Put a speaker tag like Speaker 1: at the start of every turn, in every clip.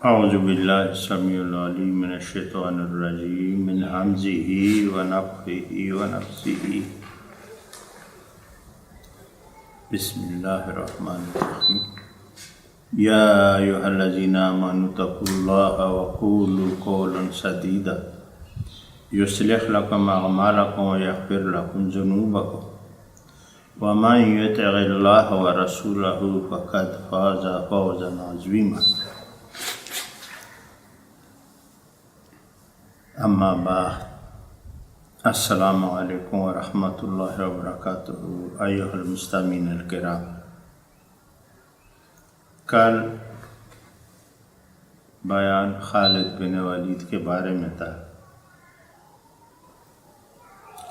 Speaker 1: اعوذ باللہ السمیع العلیم من الشیطان الرجیم من حمزہ ونفخہ ونفثہ بسم اللہ الرحمن الرحیم یا ایھا الذین آمنوا اتقوا اللہ وقولوا قولا سدیدا یصلح لکم اعمالکم ویغفر لکم ذنوبکم ومن یطع اللہ ورسولہ فقد فاز فوزا عظیما اما بعد السلام علیکم ورحمۃ اللہ وبرکاتہ ایھا المستمعین الکرام، کل بیان خالد بن ولید کے بارے میں تھا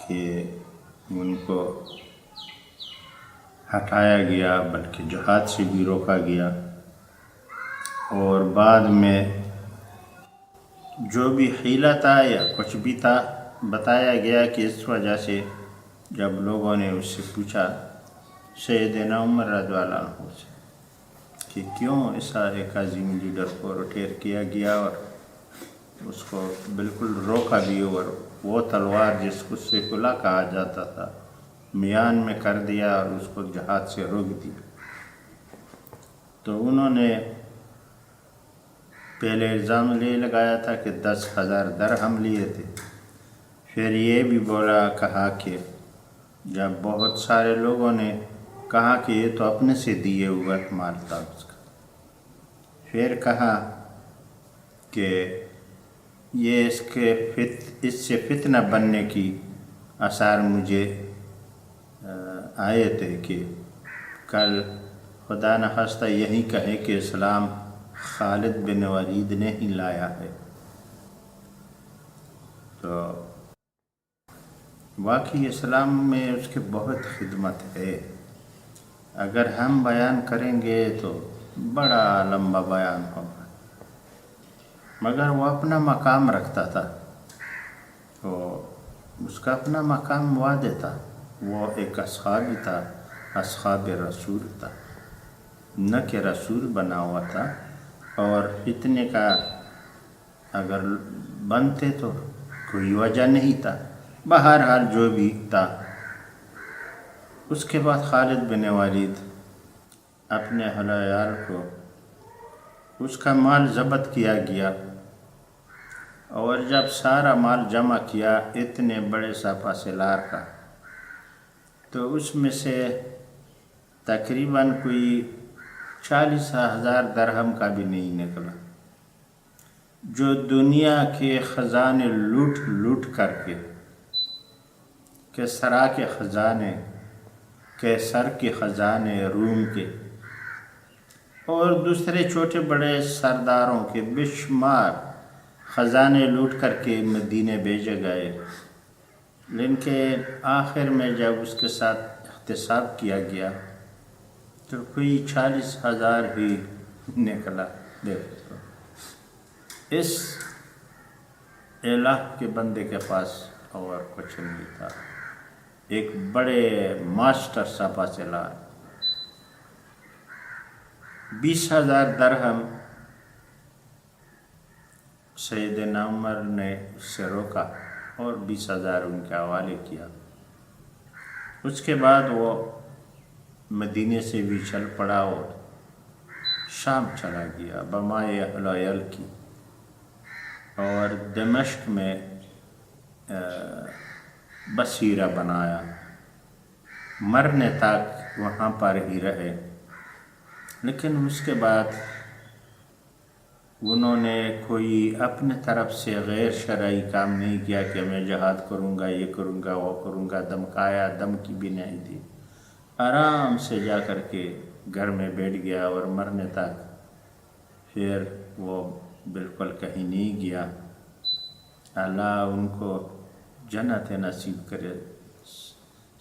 Speaker 1: کہ ان کو ہٹایا گیا بلکہ جہاد سے بھی روکا گیا، اور بعد میں جو بھی حیلہ تھا یا کچھ بھی تھا بتایا گیا کہ اس وجہ سے جب لوگوں نے اس سے پوچھا سیدنا عمر رضی اللہ عنہ سے کہ کیوں ایسا ایک عظیم لیڈر کو ریٹائر کیا گیا اور اس کو بالکل روکا بھی، اور وہ تلوار جس کو سیف اللہ کہا جاتا تھا میان میں کر دیا اور اس کو جہاد سے روک دیا۔ تو انہوں نے پہلے الزام لگایا تھا کہ 10,000 درہم لیے تھے، پھر یہ بھی کہا کہ جب بہت سارے لوگوں نے کہا کہ یہ تو اپنے سے دیے ہوا مال تھا اس کا، پھر کہا کہ یہ اس سے فتنہ بننے کی آثار مجھے آئے تھے کہ کل خدا نخواستہ یہی کہے کہ اسلام خالد بن ولید نے ہی لایا ہے۔ تو واقعی اسلام میں اس کی بہت خدمت ہے، اگر ہم بیان کریں گے تو بڑا لمبا بیان ہوگا، مگر وہ اپنا مقام رکھتا تھا، تو اس کا اپنا مقام واضح تھا، وہ ایک اصحابی تھا، اصحاب رسول تھا، نہ کہ رسول بنا ہوا تھا، اور اتنے کا اگر بنتے تو کوئی وجہ نہیں تھا۔ بہرحال جو بھی تھا، اس کے بعد خالد بن ولید اپنے اہل عیال کو اس کا مال ضبط کیا گیا، اور جب سارا مال جمع کیا اتنے بڑے سپہ سالار کا، تو اس میں سے تقریباً کوئی 40,000 درہم کا بھی نہیں نکلا، جو دنیا کے خزانے لوٹ کر کے، کسریٰ کے خزانے، قیصر کے خزانے روم کے، اور دوسرے چھوٹے بڑے سرداروں کے بے شمار خزانے لوٹ کر کے مدینے بھیجے گئے، لیکن آخر میں جب اس کے ساتھ احتساب کیا گیا تو کوئی 40,000 ہی نکلا۔ دیکھو اس الہ کے بندے کے پاس اور کچھ نہیں تھا، ایک بڑے ماسٹر سپہ سالار، 20,000 درہم سیدنا عمر نے اس سے روکا اور 20,000 ان کے حوالے کیا۔ اس کے بعد وہ مدینے سے بھی چل پڑا اور شام چلا گیا بمائے اہل عیال کی، اور دمشق میں بصیرہ بنایا، مرنے تک وہاں پر ہی رہے۔ لیکن اس کے بعد انہوں نے کوئی اپنے طرف سے غیر شرعی کام نہیں کیا کہ میں جہاد کروں گا، یہ کروں گا، وہ کروں گا، دمکایا، دمکی بھی نہیں دی، آرام سے جا کر کے گھر میں بیٹھ گیا، اور مرنے تک پھر وہ بالکل کہیں نہیں گیا۔ اللہ ان کو جنت نصیب کرے،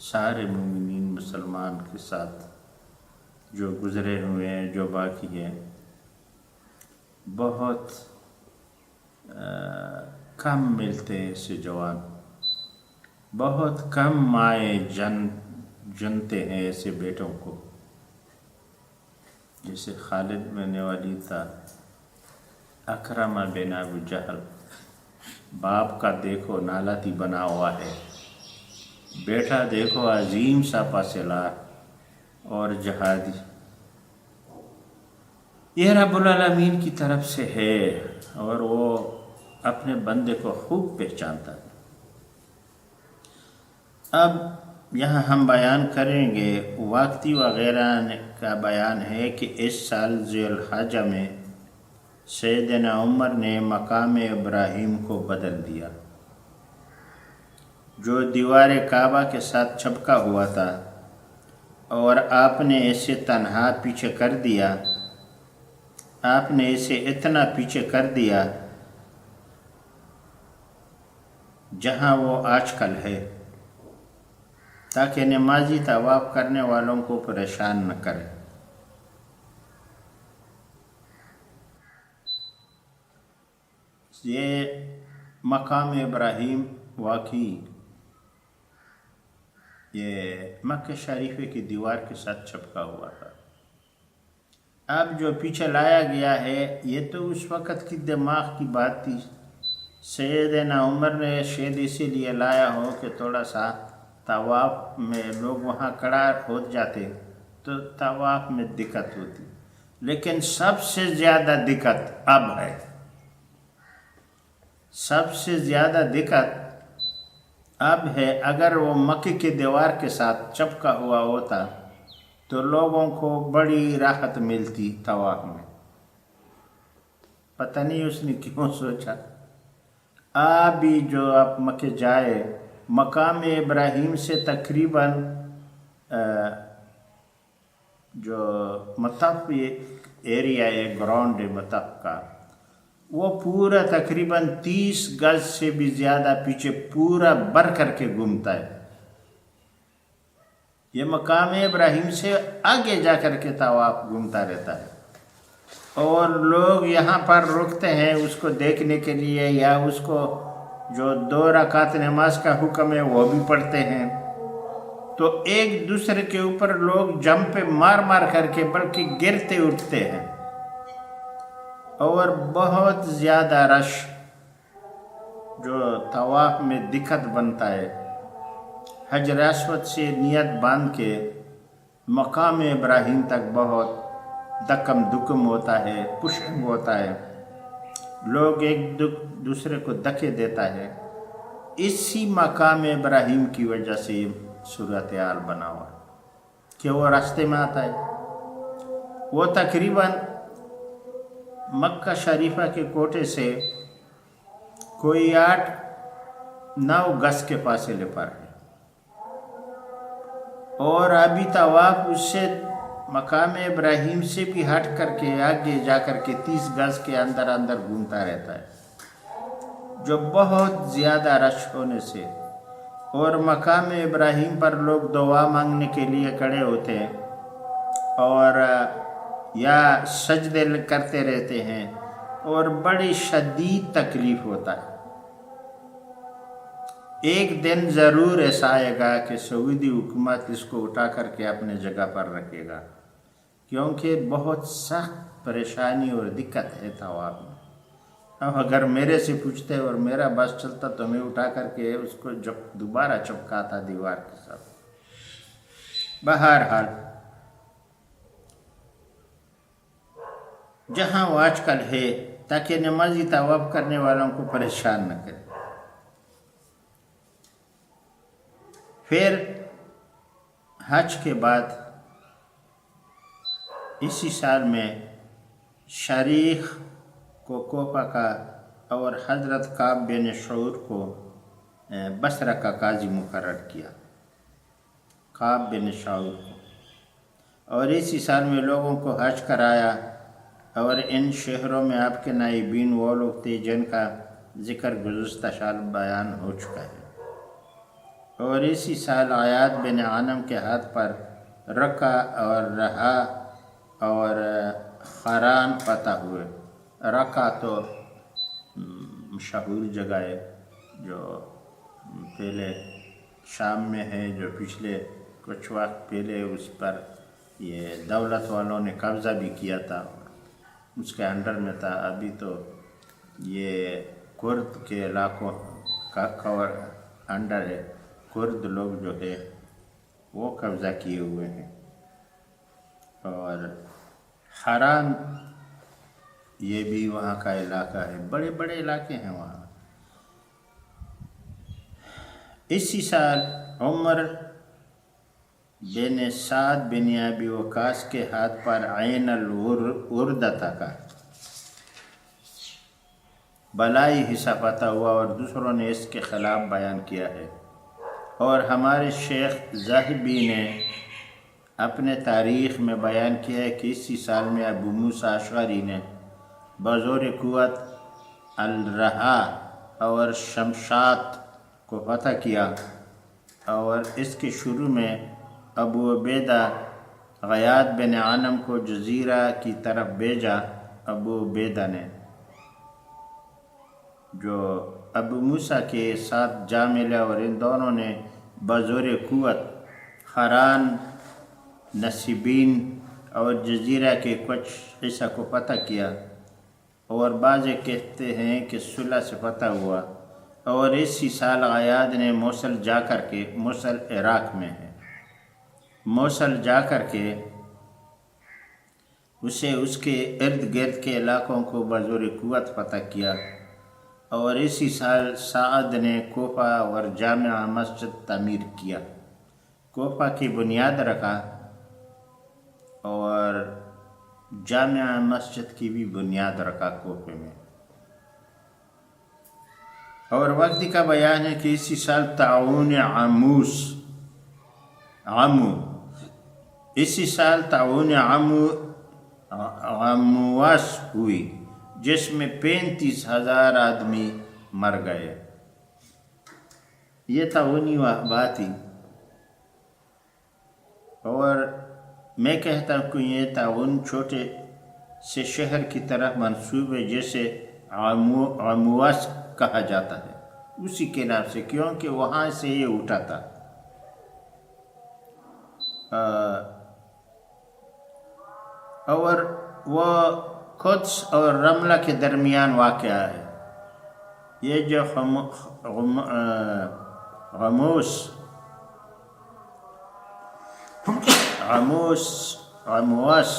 Speaker 1: سارے مومنین مسلمان کے ساتھ جو گزرے ہوئے ہیں، جو باقی ہیں۔ بہت کم ملتے ہیں ایسے جوان، بہت کم مائیں جنتے ہیں ایسے بیٹوں کو، جیسے خالد بن ولید تھا، اکرمہ بن ابو جہل، باپ کا دیکھو نالتی بنا ہوا ہے، بیٹا دیکھو عظیم سا پاسلار اور جہادی، یہ رب العالمین کی طرف سے ہے اور وہ اپنے بندے کو خوب پہچانتا ہے۔ اب یہاں ہم بیان کریں گے واقعی وغیرہ کا بیان ہے کہ اس سال ذی الحجہ میں سیدنا عمر نے مقام ابراہیم کو بدل دیا، جو دیوار کعبہ کے ساتھ چپکا ہوا تھا، اور آپ نے اسے تنہا پیچھے کر دیا، آپ نے اسے اتنا پیچھے کر دیا جہاں وہ آج کل ہے، تاکہ نمازی طواف کرنے والوں کو پریشان نہ کرے۔ یہ مقام ابراہیم واقعی یہ مکہ شریفہ کی دیوار کے ساتھ چپکا ہوا تھا۔ اب جو پیچھے لایا گیا ہے یہ تو اس وقت کی دماغ کی بات تھی، سیدنا عمر نے شاید اسی لیے لایا ہو کہ تھوڑا سا طواف میں لوگ وہاں کھڑا ہو جاتے تو طواف میں دقت ہوتی، لیکن سب سے زیادہ دقت اب ہے، سب سے زیادہ دقت اب ہے۔ اگر وہ مکے کی دیوار کے ساتھ چپکا ہوا ہوتا تو لوگوں کو بڑی راحت ملتی طواف میں، پتہ نہیں اس نے کیوں سوچا۔ ابھی جو آپ مکے جائے، مقام ابراہیم سے تقریباً جو مطاف ایریا ہے، گراؤنڈ ہے مطاف کا، وہ پورا تقریباً 30 گز سے بھی زیادہ پیچھے پورا بر کر کے گھومتا ہے۔ یہ مقام ابراہیم سے آگے جا کر کے طواف گھومتا رہتا ہے، اور لوگ یہاں پر رکتے ہیں اس کو دیکھنے کے لیے، یا اس کو جو 2 رکعت نماز کا حکم ہے وہ بھی پڑھتے ہیں، تو ایک دوسرے کے اوپر لوگ جمپ مار مار کر کے بلکہ گرتے اٹھتے ہیں، اور بہت زیادہ رش جو طواف میں دقت بنتا ہے۔ حجر اسود سے نیت باندھ کے مقام ابراہیم تک بہت دکم دکم ہوتا ہے، پشنگ ہوتا ہے، لوگ ایک دوسرے کو دھکے دیتا ہے۔ اسی مقام ابراہیم کی وجہ سے صورتحال بنا ہوا کہ وہ راستے میں آتا ہے۔ وہ تقریباً مکہ شریفہ کے کوٹے سے کوئی 8-9 گز کے فاصلے پر ہے، اور ابھی طواف اس سے مقام ابراہیم سے بھی ہٹ کر کے آگے جا کر کے 30 گز کے اندر اندر گھومتا رہتا ہے، جو بہت زیادہ رش ہونے سے، اور مقام ابراہیم پر لوگ دعا مانگنے کے لیے کھڑے ہوتے ہیں اور یا سجدے کرتے رہتے ہیں، اور بڑی شدید تکلیف ہوتا ہے۔ ایک دن ضرور ایسا آئے گا کہ سعودی حکومت اس کو اٹھا کر کے اپنے جگہ پر رکھے گا، کیونکہ بہت سخت پریشانی اور دقت ہے طواف میں۔ اب اگر میرے سے پوچھتے اور میرا بس چلتا تو میں اٹھا کر کے اس کو دوبارہ چپکاتا دیوار کے ساتھ۔ بہرحال جہاں وہ آج کل ہے، تاکہ نمازی طواف کرنے والوں کو پریشان نہ کرے۔ پھر حج کے بعد اسی سال میں شریخ کو کوفہ کا اور حضرت کعب بن شعور کو بصرہ کا قاضی مقرر کیا، کعب بن شعور کو، اور اسی سال میں لوگوں کو حج کرایا، اور ان شہروں میں آپ کے نائبین وہ لوگ تھے جن کا ذکر گزشتہ سال بیان ہو چکا ہے۔ اور اسی سال عیاض بن عنم کے ہاتھ پر رقہ اور رہا اور خران فتح ہوئے۔ رقہ تو مشہور جگہ ہے جو پہلے شام میں ہے، جو پچھلے کچھ وقت پہلے اس پر یہ دولت والوں نے قبضہ بھی کیا تھا، اس کے انڈر میں تھا، ابھی تو یہ کرد کے علاقوں کا کور انڈر ہے، کرد لوگ جو ہے وہ قبضہ کیے ہوئے ہیں، اور حران یہ بھی وہاں کا علاقہ ہے، بڑے بڑے علاقے ہیں وہاں۔ اسی سال عمر بن سعد بن ابی وقاص کے ہاتھ پر عین الوردہ کا بلائی حصہ پتہ ہوا، اور دوسروں نے اس کے خلاف بیان کیا ہے، اور ہمارے شیخ ذہبی نے اپنے تاریخ میں بیان کیا ہے کہ اسی سال میں ابو موسیٰ اشعری نے بزور قوت الرہا اور شمشات کو فتح کیا، اور اس کے شروع میں ابو عبیدہ غیاث بن عنم کو جزیرہ کی طرف بھیجا۔ ابو عبیدہ نے جو ابو موسیٰ کے ساتھ جا ملا، اور ان دونوں نے بزور قوت حران، نصیبین اور جزیرہ کے کچھ حصہ کو فتح کیا، اور بعض کہتے ہیں کہ صلح سے فتح ہوا، اور اسی سال غیاث نے موصل جا کر کے، موصل عراق میں ہے، موصل جا کر کے اسے اس کے ارد گرد کے علاقوں کو بزور قوت فتح کیا، اور اسی سال سعد نے کوفہ اور جامع مسجد تعمیر کیا، کوفہ کی بنیاد رکھا اور جامع مسجد کی بھی بنیاد رکھا کوفے میں۔ اور وقت کا بیان ہے کہ اسی سال طاعون عمواس ہوئی، جس میں 35,000 آدمی مر گئے۔ یہ طاعونی وبا تھی، اور میں کہتا ہوں کہ یہ طاعون چھوٹے سے شہر کی طرف منسوب ہے، جیسے عمواس کہا جاتا ہے، اسی کے نام سے، کیونکہ وہاں سے یہ اٹھا تھا۔ اور وہ قدس اور رملہ کے درمیان واقع ہے۔ یہ جو عمواس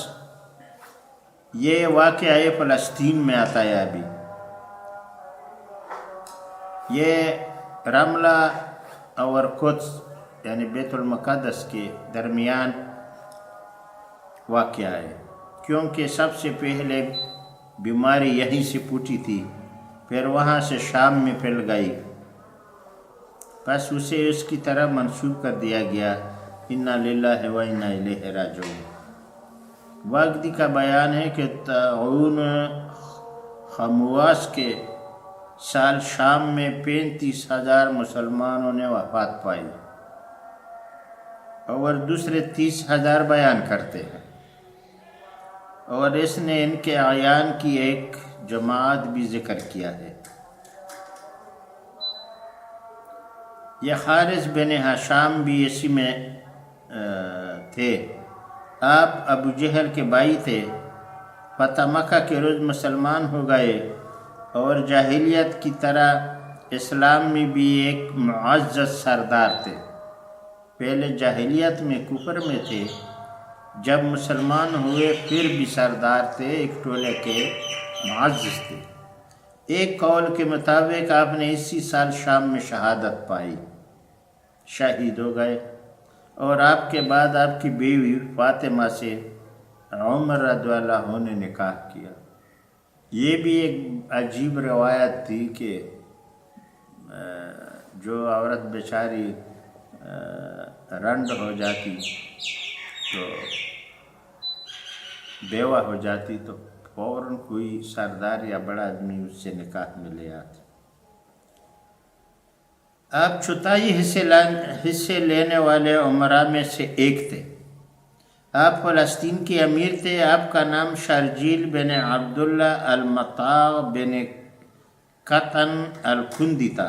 Speaker 1: یہ واقعہ فلسطین میں آتا ہے ابھی۔ یہ رملہ اور قدس یعنی بیت المقدس کے درمیان واقعہ ہے، کیونکہ سب سے پہلے بیماری یہیں سے پھوٹی تھی، پھر وہاں سے شام میں پھیل گئی، بس اسے اس کی طرح منسوب کر دیا گیا۔ انا للہ و انا الیہ راجعون۔ واقعی کا بیان ہے کہ طاعون عمواس کے سال شام میں 35,000 مسلمانوں نے وفات پائی، اور دوسرے 30,000 بیان کرتے ہیں، اور اس نے ان کے اعیان کی ایک جماعت بھی ذکر کیا ہے۔ یہ حارث بن ہشام بھی اسی میں تھے۔ آپ ابو جہل کے بھائی تھے، فتح مکہ کے روز مسلمان ہو گئے، اور جاہلیت کی طرح اسلام میں بھی ایک معزز سردار تھے۔ پہلے جاہلیت میں کفر میں تھے، جب مسلمان ہوئے پھر بھی سردار تھے، ایک ٹولے کے معزز تھے۔ ایک قول کے مطابق آپ نے اسی سال شام میں شہادت پائی، شہید ہو گئے، اور آپ کے بعد آپ کی بیوی فاطمہ سے عمر رضی اللہ عنہ نے نکاح کیا۔ یہ بھی ایک عجیب روایت تھی کہ جو عورت بیچاری رنڈ ہو جاتی تو بیوہ ہو جاتی تو فوراً کوئی سردار یا بڑا آدمی اس سے نکاح میں لے آتے۔ آپ چوتھائی حصے لینے والے عمراء میں سے ایک تھے۔ آپ فلسطین کے امیر تھے۔ آپ کا نام شرجیل بن عبداللہ المطاع بن قطن الکندی تھا۔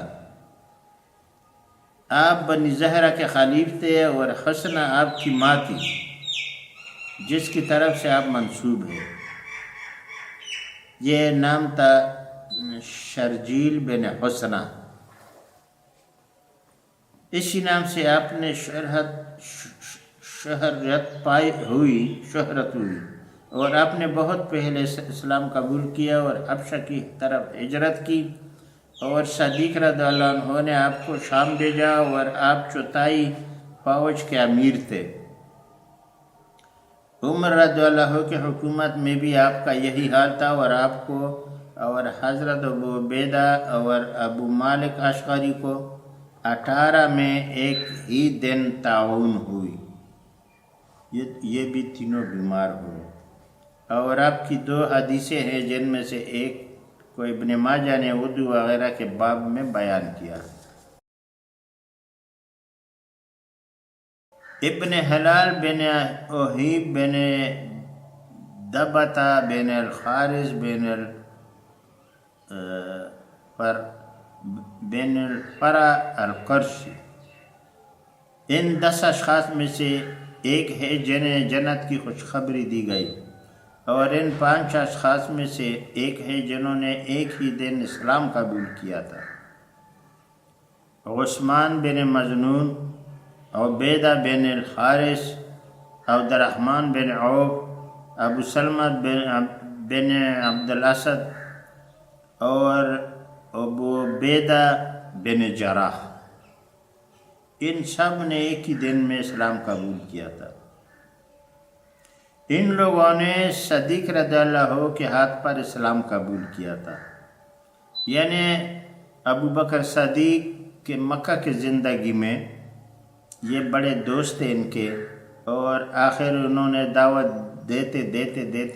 Speaker 1: آپ بنی زہرہ کے خلیف تھے، اور حسنہ آپ کی ماں تھی جس کی طرف سے آپ منسوب ہیں۔ یہ نام تھا شرجیل بن حسنہ، اسی نام سے آپ نے شہرت ہوئی اور آپ نے بہت پہلے اسلام قبول کیا اور حبشہ کی طرف ہجرت کی، اور صدیق رضی اللہ عنہ نے آپ کو شام بھیجا اور آپ چوتھائی فوج کے امیر تھے۔ عمر رضی اللہ عنہ کی حکومت میں بھی آپ کا یہی حال تھا، اور آپ کو اور حضرت ابو عبیدہ اور ابو مالک اشعری کو 18 میں ایک ہی دن طاعون ہوئی، یہ بھی تینوں بیمار ہوئے۔ اور آپ کی 2 حدیثیں ہیں جن میں سے ایک کو ابن ماجہ نے وضو وغیرہ کے باب میں بیان کیا۔ ابن حلال بن اوہیب بن دبتہ بن الحارث بن الفرا القرشی، ان 10 اشخاص میں سے ایک ہے جنہیں جنت کی خوشخبری دی گئی، اور ان 5 اشخاص میں سے ایک ہے جنہوں نے ایک ہی دن اسلام قبول کیا تھا۔ عثمان بن مظنون، عبیدہ بن الحارث، عبد الرحمن بن عوف، ابو سلمہ بن عبد الاسد اور ابو عبیدہ بن جراح، ان سب نے ایک ہی دن میں اسلام قبول کیا تھا۔ ان لوگوں نے صدیق رضی اللہ عنہ کے ہاتھ پر اسلام قبول کیا تھا، یعنی ابو بکر صدیق کے مکہ کی زندگی میں یہ بڑے دوست تھے ان کے، اور آخر انہوں نے دعوت دیتے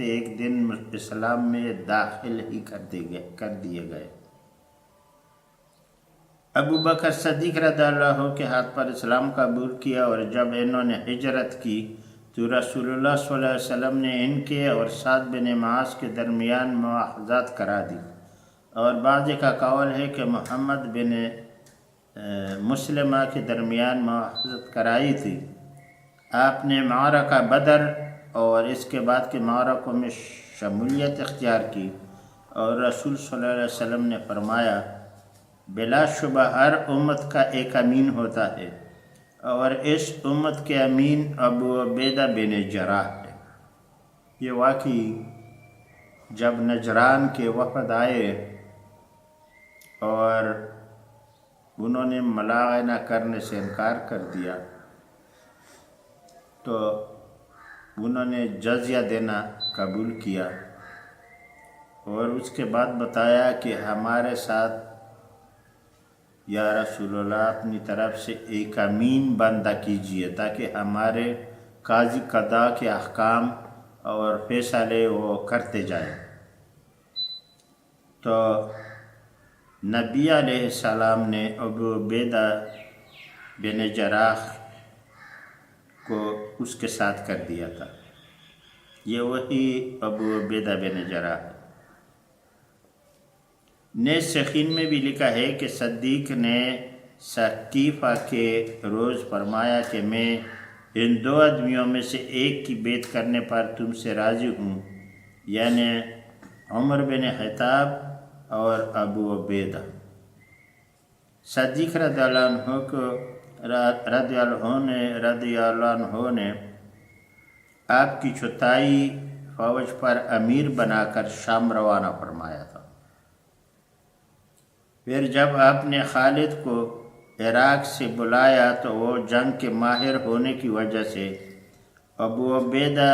Speaker 1: ایک دن اسلام میں داخل ہی کر دیے گئے۔ ابو بکر صدیق رضی اللہ عنہ کے ہاتھ پر اسلام قبول کیا، اور جب انہوں نے ہجرت کی تو رسول اللہ صلی اللہ علیہ وسلم نے ان کے اور سعد بن معاذ کے درمیان مواخذات کرا دی، اور بعض کا قول ہے کہ محمد بن مسلمہ کے درمیان مواخذت کرائی تھی۔ آپ نے معرکہ بدر اور اس کے بعد کے معرکوں میں شمولیت اختیار کی، اور رسول صلی اللہ علیہ وسلم نے فرمایا بلا شبہ ہر امت کا ایک امین ہوتا ہے، اور اس امت کے امین ابو عبیدہ بن جراح ہے۔ یہ واقعی جب نجران کے وفد آئے اور انہوں نے ملاعنہ کرنے سے انکار کر دیا تو انہوں نے جزیہ دینا قبول کیا، اور اس کے بعد بتایا کہ ہمارے ساتھ یا رسول اللہ اپنی طرف سے ایک امین بندہ کیجیے تاکہ ہمارے قاضی قضا کے احکام اور فیصلے وہ کرتے جائیں۔ تو نبی علیہ السلام نے ابو عبیدہ بن جراح کو اس کے ساتھ کر دیا تھا۔ یہ وہی ابو عبیدہ بن جراح ہے۔ نیز سخین میں بھی لکھا ہے کہ صدیق نے ثقیفہ کے روز فرمایا کہ میں ان 2 آدمیوں میں سے ایک کی بیعت کرنے پر تم سے راضی ہوں، یعنی عمر بن خطاب اور ابو عبیدہ۔ صدیق رضی اللہ عنہ نے آپ کی چوتھائی فوج پر امیر بنا کر شام روانہ فرمایا تھا۔ پھر جب آپ نے خالد کو عراق سے بلایا تو وہ جنگ کے ماہر ہونے کی وجہ سے ابو عبیدہ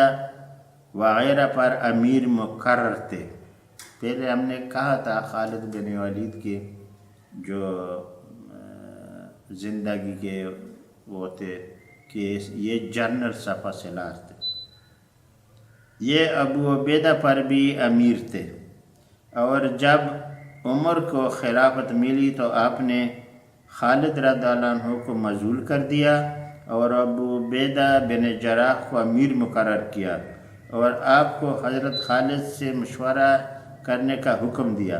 Speaker 1: وغیرہ پر امیر مقرر تھے۔ پہلے ہم نے کہا تھا خالد بن ولید کے جو زندگی کے وہ تھے کہ یہ جنرل صفہ سالار تھے، یہ ابو عبیدہ پر بھی امیر تھے۔ اور جب عمر کو خلافت ملی تو آپ نے خالد رضی اللہ عنہ کو معزول کر دیا اور ابو عبیدہ بن جراح کو امیر مقرر کیا، اور آپ کو حضرت خالد سے مشورہ کرنے کا حکم دیا۔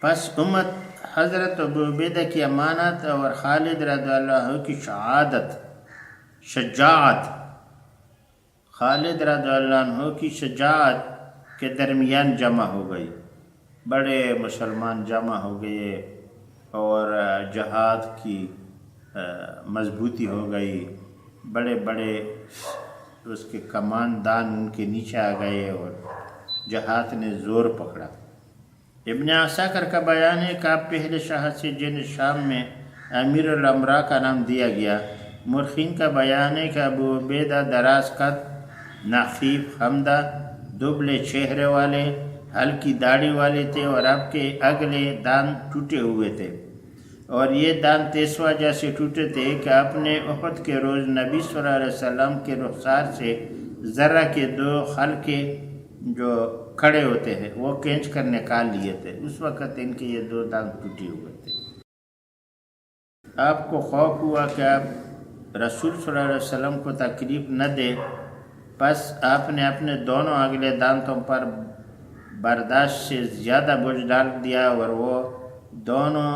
Speaker 1: پس امت حضرت ابو عبیدہ کی امانت اور خالد رضی اللہ عنہ کی شجاعت خالد رضی اللہ عنہ کی شجاعت کے درمیان جمع ہو گئی، بڑے مسلمان جمع ہو گئے اور جہاد کی مضبوطی ہو گئی، بڑے بڑے اس کے کماندان ان کے نیچے آ گئے اور جہاد نے زور پکڑا۔ ابن عساکر کا بیان ہے کہ آپ پہلے شاہ سے جن شام میں امیر الامراء کا نام دیا گیا۔ مورخین کا بیان ہے کہ ابو عبیدہ دراز قد، نحیف حمدہ، دبلے چہرے والے، ہلکی داڑھی والے تھے اور آپ کے اگلے دان ٹوٹے ہوئے تھے، اور یہ دان اس وجہ سے ٹوٹے تھے کہ آپ نے احد کے روز نبی صلی اللہ علیہ وسلم کے رخسار سے ذرہ کے 2 حلقے جو کھڑے ہوتے ہیں وہ کھینچ کر نکال لیے تھے، اس وقت ان کے یہ 2 دان ٹوٹے ہوئے تھے۔ آپ کو خوف ہوا کہ آپ رسول صلی اللہ علیہ وسلم کو تکلیف نہ دے، پس آپ نے اپنے دونوں اگلے دانتوں پر برداشت سے زیادہ بوجھ ڈال دیا اور وہ دونوں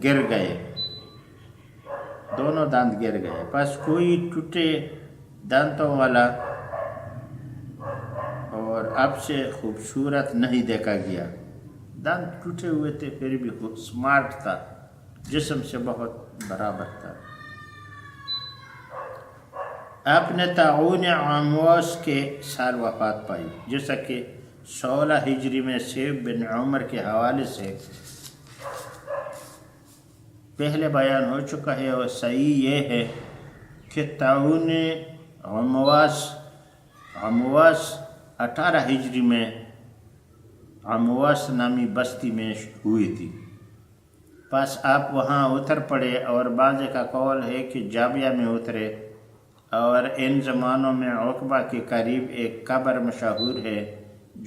Speaker 1: گر گئے، دونوں دانت گر گئے۔ پس کوئی ٹوٹے دانتوں والا اور اب سے خوبصورت نہیں دیکھا گیا۔ دانت ٹوٹے ہوئے تھے پھر بھی سمارٹ تھا، جسم سے بہت برابر تھا۔ آپ نے طاعون عمواس کے سال وفات پائی، جیسا کہ 16 ہجری میں سیب بن عمر کے حوالے سے پہلے بیان ہو چکا ہے، اور صحیح یہ ہے کہ طاعون عمواس 18 ہجری میں عمواس نامی بستی میں ہوئی تھی۔ پس آپ وہاں اتر پڑے، اور بعض کا قول ہے کہ جابیہ میں اترے، اور ان زمانوں میں عقبہ کے قریب ایک قبر مشہور ہے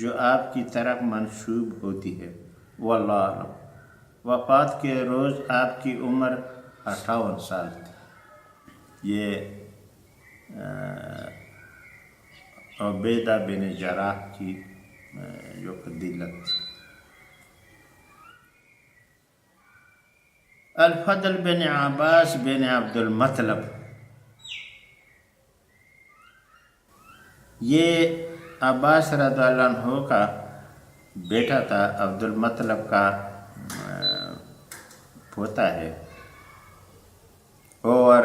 Speaker 1: جو آپ کی طرف منسوب ہوتی ہے، واللہ اعلم۔ وفات کے روز آپ کی عمر 58 سال تھی۔ یہ عبیدہ بن جراح کی جو فضیلت تھی۔ الفضل بن عباس بن عبد المطلب، یہ عباس رضی اللہ عنہ کا بیٹا تھا، عبد المطلب کا پوتا ہے، اور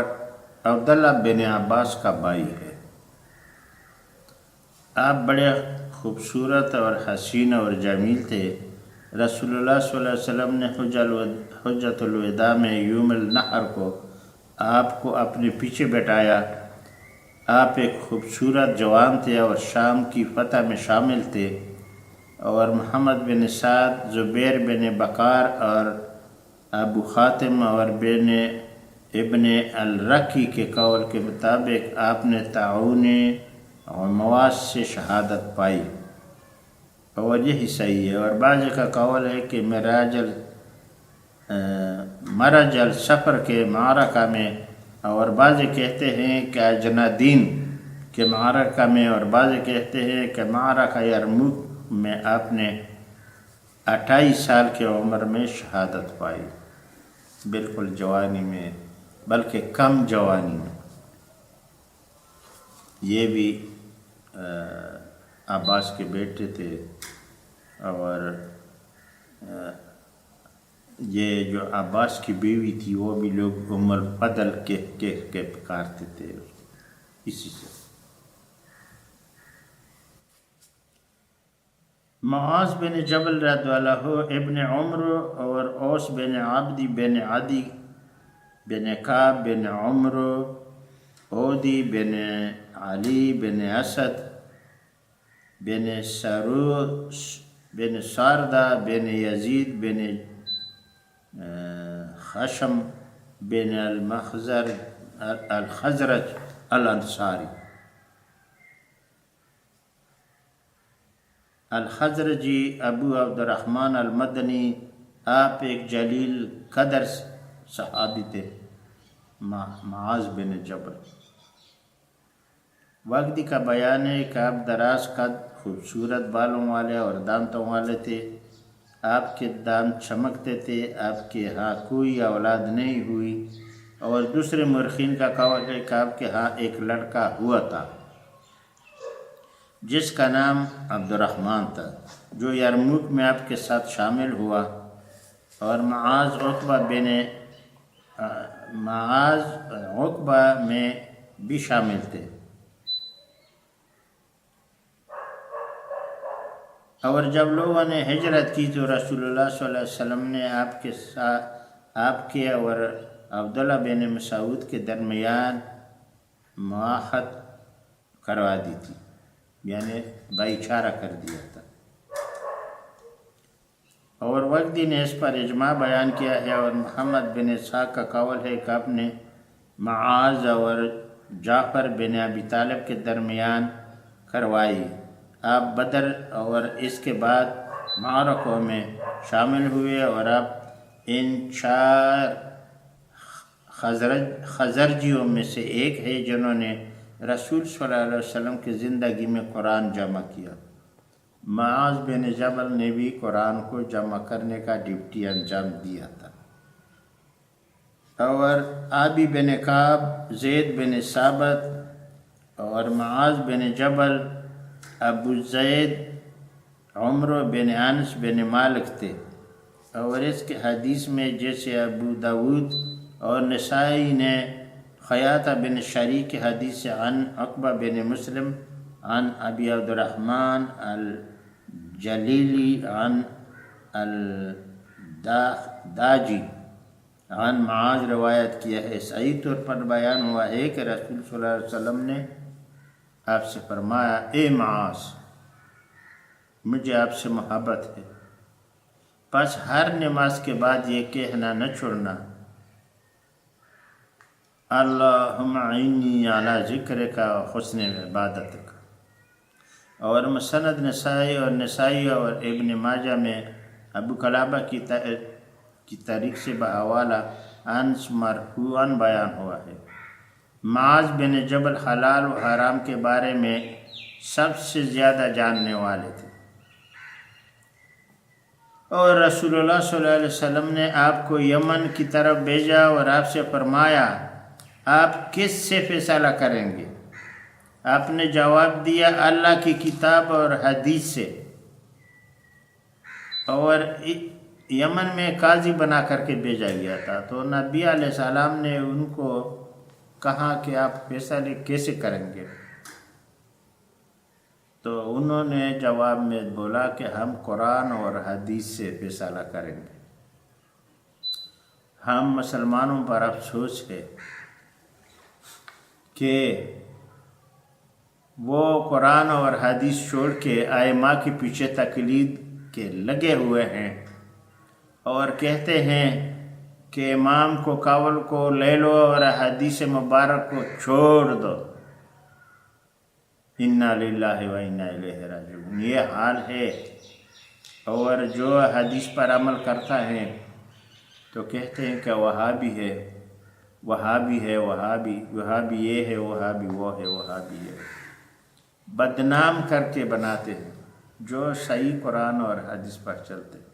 Speaker 1: عبداللہ بن عباس کا بھائی ہے۔ آپ بڑے خوبصورت اور حسین اور جمیل تھے۔ رسول اللہ صلی اللہ علیہ وسلم نے حجۃ الوداع میں یوم النحر کو آپ کو اپنے پیچھے بٹھایا۔ آپ ایک خوبصورت جوان تھے اور شام کی فتح میں شامل تھے، اور محمد بن سعد، زبیر بن بکار اور ابو خاتم اور ابن الرقی کے قول کے مطابق آپ نے طاعون عمواس سے شہادت پائی، اور یہی صحیح ہے۔ اور بعض کا قول ہے کہ مرج السفر کے معرکہ میں، اور بعض کہتے ہیں کہ اجنادین کے معرکہ میں، اور بعض کہتے ہیں کہ معرکہ یرموک میں آپ نے 28 سال کی عمر میں شہادت پائی، بالکل جوانی میں، بلکہ کم جوانی میں۔ یہ بھی عباس کے بیٹے تھے، اور یہ جو عباس کی بیوی تھی وہ بھی لوگ ام الفضل کے پکارتے تھے اسی سے۔ معاذ بن جبل رضی اللہ عنہ، ابن عمر اور اوس بن عبدی بن عدی بن کعب بن عمر، عودی بن علی بن اسد بن سروس بن ساردہ بن یزید بن خشم بن الخزرج الانصاری۔ الخزرجی ابو عبد الرحمن المدنی، آپ ایک جلیل قدر صحابی تھے، معاذ بن جبل۔ وقتی کا بیان ہے کہ آپ دراز قد، خوبصورت بالوں والے اور دانتوں والے تھے۔ آپ کے دانت چمکتے تھے۔ آپ کے ہاں کوئی اولاد نہیں ہوئی، اور دوسرے مورخین کا قول ہے کہ ہاں ایک لڑکا ہوا تھا جس کا نام عبد الرحمن تھا، جو یرموک میں آپ کے ساتھ شامل ہوا، اور معاذ عقبہ میں بھی شامل تھے۔ اور جب لوگوں نے ہجرت کی تو رسول اللہ صلی اللہ علیہ وسلم نے آپ کے اور عبداللہ بن مسعود کے درمیان معاہد کروا دی تھی، یعنی بھائی چارہ کر دیا تھا۔ اور وقتی نے اس پر اجماع بیان کیا ہے، اور محمد بن اسحاق کا قول ہے کہ آپ نے معاذ اور جعفر بن ابی طالب کے درمیان کروائی۔ آپ بدر اور اس کے بعد معرکوں میں شامل ہوئے، اور آپ ان 4 خزرجیوں میں سے ایک ہے جنہوں نے رسول صلی اللہ علیہ وسلم کی زندگی میں قرآن جمع کیا۔ معاذ بن جبل نے بھی قرآن کو جمع کرنے کا ڈیوٹی انجام دیا تھا۔ اور عابی بن کعب، زید بن ثابت اور معاذ بن جبل، ابو زید عمرو بن انس بن مالک تھے۔ اور اس کے حدیث میں جیسے ابو داود اور نسائی نے خیاطہ بن شریک کی حدیث سے عن عقبہ بن مسلم عن ابی عبد الرحمن الجلیلی عن الداجی عن معاذ روایت کیا ہے۔ صحیح طور پر بیان ہوا ہے کہ رسول صلی اللہ علیہ وسلم نے آپ سے فرمایا، اے معاذ، مجھے آپ سے محبت ہے، پس ہر نماز کے بعد یہ کہنا نہ چھوڑنا، اللہم اعنی علی ذکرک و حسن عبادتک۔ اور مسند نسائی اور ابن ماجہ میں ابو قلابہ کی طریق سے بحوالہ انس مرفوعاً بیان ہوا ہے۔ معاذ بن جبل حلال و حرام کے بارے میں سب سے زیادہ جاننے والے تھے، اور رسول اللہ صلی اللہ علیہ وسلم نے آپ کو یمن کی طرف بھیجا اور آپ سے فرمایا، آپ کس سے فیصلہ کریں گے؟ آپ نے جواب دیا، اللہ کی کتاب اور حدیث سے۔ اور یمن میں قاضی بنا کر کے بھیجا گیا تھا، تو نبی علیہ السلام نے ان کو کہا کہ آپ فیصلے کیسے کریں گے؟ تو انہوں نے جواب میں بولا کہ ہم قرآن اور حدیث سے فیصلہ کریں گے۔ ہم مسلمانوں پر افسوس ہے کہ وہ قرآن اور حدیث چھوڑ کے ائمہ کے پیچھے تقلید کے لگے ہوئے ہیں، اور کہتے ہیں کہ امام کو قول کو لے لو اور حدیث مبارک کو چھوڑ دو۔ انا للہ و انا الیہ راجعون، یہ حال ہے۔ اور جو حدیث پر عمل کرتا ہے تو کہتے ہیں کہ وہابی ہے، وہابی ہے، وہابی یہ ہے، وہابی وہ ہے، وہابی ہے، بدنام کر کے بناتے ہیں جو صحیح قرآن اور حدیث پر چلتے ہیں۔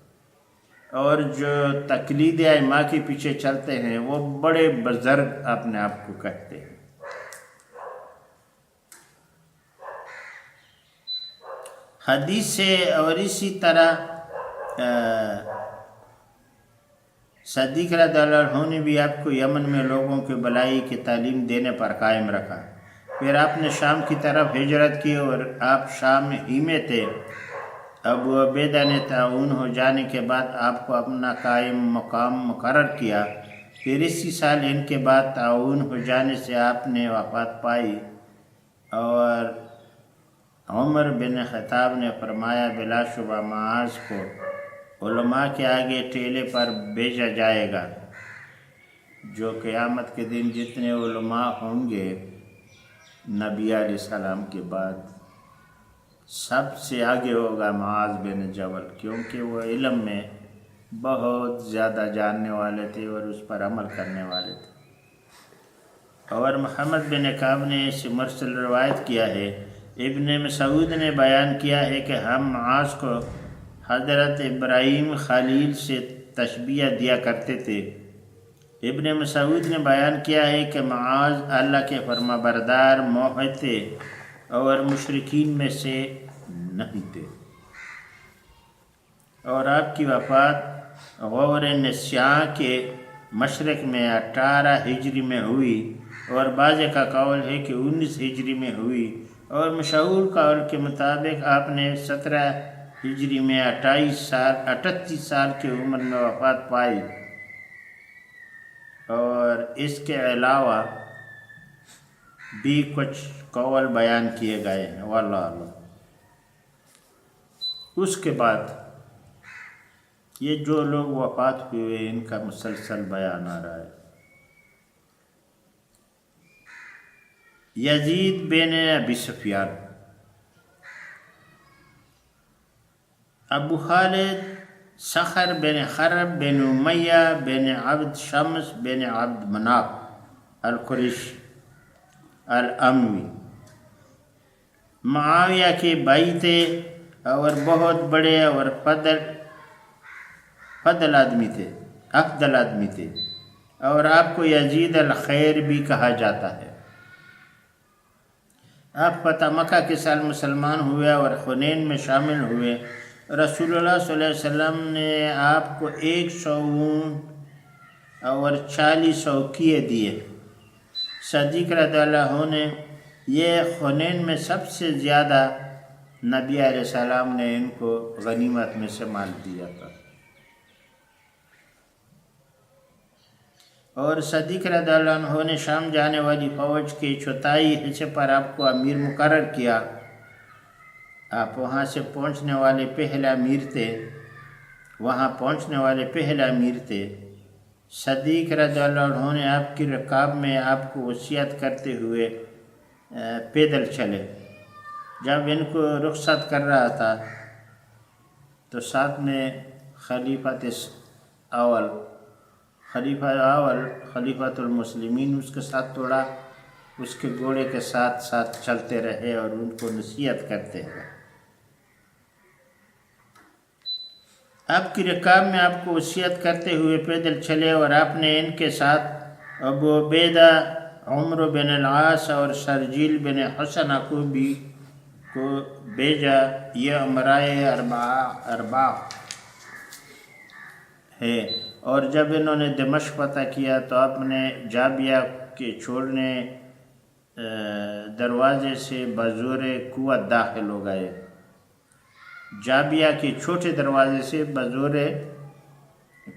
Speaker 1: اور جو تقلید ائمہ کے پیچھے چلتے ہیں وہ بڑے بزرگ اپنے آپ کو کہتے ہیں۔ حدیث سے اور اسی طرح صدیق رضی اللہ عنہ نے بھی آپ کو یمن میں لوگوں کی بلائی کی تعلیم دینے پر قائم رکھا۔ پھر آپ نے شام کی طرف ہجرت کی اور آپ شام ہی میں تھے۔ ابو عبیدہ نے تعاون ہو جانے کے بعد آپ کو اپنا قائم مقام مقرر کیا۔ پھر اسی سال ان کے بعد تعاون ہو جانے سے آپ نے وفات پائی، اور عمر بن خطاب نے فرمایا، بلا شبہ معاذ کو علماء کے آگے ٹیلے پر بھیجا جائے گا، جو قیامت کے دن جتنے علماء ہوں گے نبی علیہ السلام کے بعد سب سے آگے ہوگا معاذ بن جبل، کیونکہ وہ علم میں بہت زیادہ جاننے والے تھے اور اس پر عمل کرنے والے تھے۔ اور محمد بن کعب نے اس مرسل روایت کیا ہے، ابن مسعود نے بیان کیا ہے کہ ہم معاذ کو حضرت ابراہیم خلیل سے تشبیہ دیا کرتے تھے، ابن مسعود نے بیان کیا ہے کہ معاذ اللہ کے فرما بردار موحد تھے اور مشرکین میں سے نہیں تھے، اور آپ کی وفات غور نسیاں کے مشرق میں 18 ہجری میں ہوئی، اور بعض کا قول ہے کہ 19 ہجری میں ہوئی، اور مشہور قول کے مطابق آپ نے 17 ہجری میں 38 سال کی عمر میں وفات پائی، اور اس کے علاوہ بھی کچھ قول بیان کیے گئے ہیں، واللہ اعلم۔ اس کے بعد یہ جو لوگ وفات ہوئے ان کا مسلسل بیان آ رہا ہے۔ یزید بن ابی سفیان، ابو خالد صخر بن حرب بن امیہ بن عبد شمس بن عبد مناف القریشی الاموی معاویہ کے بھائی تھے اور بہت بڑے اور افضل آدمی تھے، اور آپ کو یزید الخیر بھی کہا جاتا ہے۔ آپ فتح مکہ کے سال مسلمان ہوئے اور حنین میں شامل ہوئے۔ رسول اللہ صلی اللہ علیہ وسلم نے آپ کو 100 اونٹ اور 40 اوقیے دیے۔ صدیق رضی اللہ عنہ نے یہ حنین میں سب سے زیادہ نبی علیہ السلام نے ان کو غنیمت میں سے مال دیا تھا، اور صدیق رضی اللہ عنہ نے شام جانے والی فوج کے چوتھائی حصے پر آپ کو امیر مقرر کیا۔ آپ وہاں پہنچنے والے پہلے امیر تھے۔ صدیق رضی اللہ عنہ نے آپ کی رکاب میں آپ کو وصیت کرتے ہوئے پیدل چلے۔ جب ان کو رخصت کر رہا تھا تو ساتھ میں خلیفۃ المسلمین اس کے ساتھ توڑا، اس کے گھوڑے کے ساتھ ساتھ چلتے رہے اور ان کو نصیحت کرتے رہے۔ آپ کی رکاب میں آپ کو وصیت کرتے ہوئے پیدل چلے، اور آپ نے ان کے ساتھ ابو عبیدہ، عمرو بن العاص اور شرجیل بن حسنہ کو بھیجا۔ یہ امرائے اربعہ ہے۔ اور جب انہوں نے دمشق فتح کیا تو آپ نے جابیہ کے چھوڑنے دروازے سے بزور قوت داخل ہو گئے۔ جابیہ کے چھوٹے دروازے سے بزور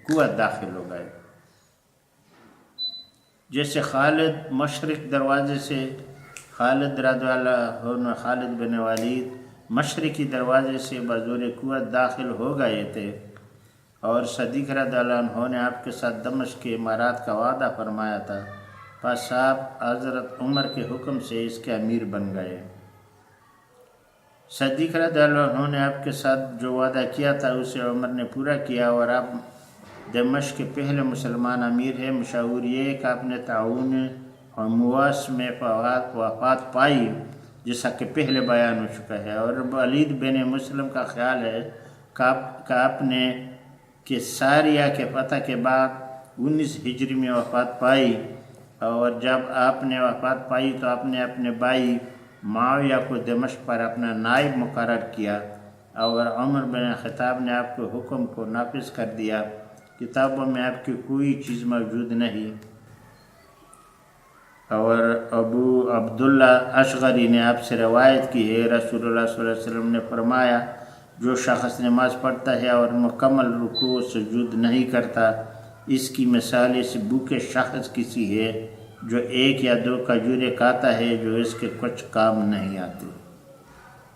Speaker 1: قوت داخل ہو گئے۔ جیسے خالد مشرق دروازے سے، خالد بن ولید مشرقی دروازے سے بزور قوت داخل ہو گئے تھے، اور صدیق رضی اللہ عنہ نے آپ کے ساتھ دمشق کے امارات کا وعدہ فرمایا تھا، پس آپ حضرت عمر کے حکم سے اس کے امیر بن گئے۔ صدیق رضی اللہ عنہ نے آپ کے ساتھ جو وعدہ کیا تھا اسے عمر نے پورا کیا، اور آپ دمشق کے پہلے مسلمان امیر ہیں۔ مشہور یہ کہ آپ نے طاعون امواس میں وفات پائی، جیسا کہ پہلے بیان ہو چکا ہے، اور ولید بن مسلم کا خیال ہے کہ آپ نے ساریہ کے فتح کے بعد 19 ہجری میں وفات پائی، اور جب آپ نے وفات پائی تو آپ نے اپنے بھائی معاویہ کو دمشق پر اپنا نائب مقرر کیا، اور عمر بن خطاب نے آپ کے حکم کو نافذ کر دیا۔ کتابوں میں آپ کی کوئی چیز موجود نہیں، اور ابو عبداللہ اشغری نے آپ سے روایت کی ہے، رسول اللہ صلی اللہ علیہ وسلم نے فرمایا، جو شخص نماز پڑھتا ہے اور مکمل رکوع و سجود نہیں کرتا، اس کی مثال اس بھوکے شخص کی سی ہے جو 1 یا 2 کھجوریں کھاتا ہے جو اس کے کچھ کام نہیں آتے۔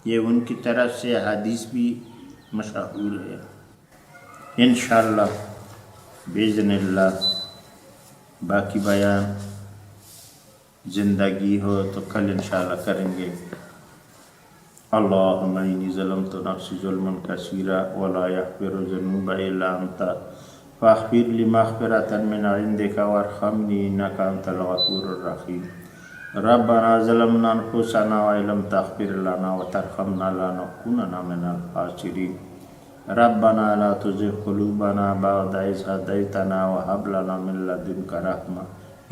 Speaker 1: یہ ان کی طرف سے حدیث بھی مشہور ہے۔ انشاءاللہ باذن اللہ باقی بیان زندگی ہو تو کل انشاءاللہ کریں گے۔ اللہم انی ظلمت نفسی ظلما کثیرا ولا یغفر الذنوب الا انت فاغفر لی مغفرۃ من عندک وارحمنی انک انت الغفور الرحیم۔ ربنا ظلمنا انفسنا وان لم تغفر لنا وترحمنا لنکونن من الخاسرین۔ ربنا لا تزغ قلوبنا بعد إذ هديتنا وهب لنا من لدنك رحمة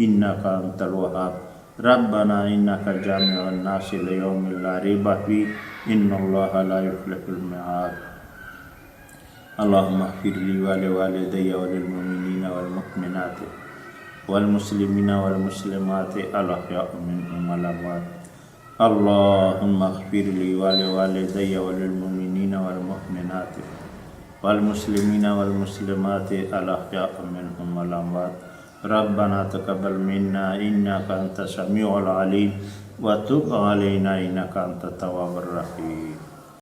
Speaker 1: إنك أنت الوهاب ربنا إنك جامع الناس ليوم لا ريب فيه إن الله لا يخلف الميعاد اللهم اغفر لي ولوالدي وللمؤمنين والمؤمنات والمسلمين والمسلمات الأحياء منهم والأموات اللهم اغفر لي ولوالدي وللمؤمنين والمؤمنات والمسلمين والمسلمات الأحياء منهم والأموات ربنا تقبل منا إنك أنت السميع العليم وتب علينا إنك أنت التواب الرحيم